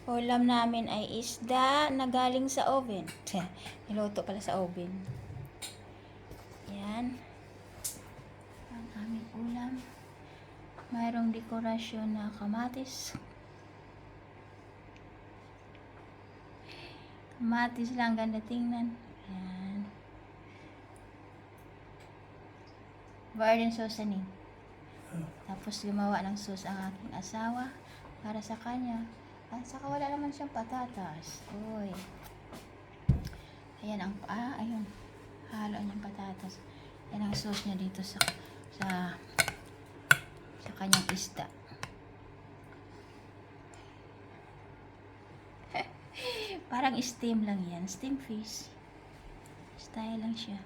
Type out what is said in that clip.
Ulam namin ay isda na galing sa oven. Niluto pala sa oven. Yan. Ang aming ulam. Mayroong dekorasyon na kamatis. Kamatis lang, ganda tingnan. Yan. Garden sauce. Tapos gumawa ng sauce ang aking asawa para sa kanya. At saka wala naman siyang patatas. Uy. Ayan ang ayun. Halo niyang patatas. Yan ang sauce niya dito sa kanyang isda. Parang steam lang yan. Steam fish. Style lang siya.